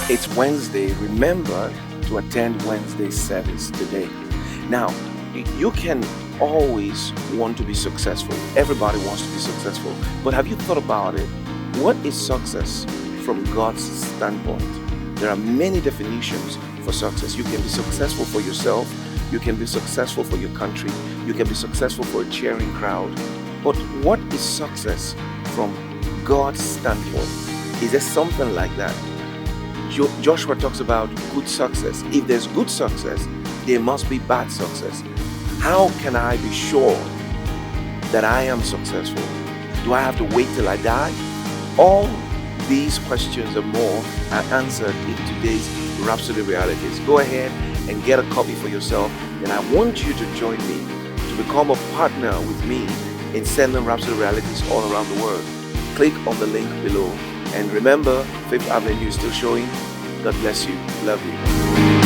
It's Wednesday. Remember to attend Wednesday service today. Now, you can always want to be successful. Everybody wants to be successful. But have you thought about it? What is success from God's standpoint? There are many definitions for success. You can be successful for yourself. You can be successful for your country. You can be successful for a cheering crowd. But what is success from God's standpoint? Is there something like that? Joshua talks about good success. If there's good success, there must be bad success. How can I be sure that I am successful? Do I have to wait till I die? All these questions and more are answered in today's Rhapsody Realities. Go ahead and get a copy for yourself, and I want you to join me to become a partner with me in sending Rhapsody Realities all around the world. Click on the link below. And remember, Fifth Avenue is still showing. God bless you. Love you.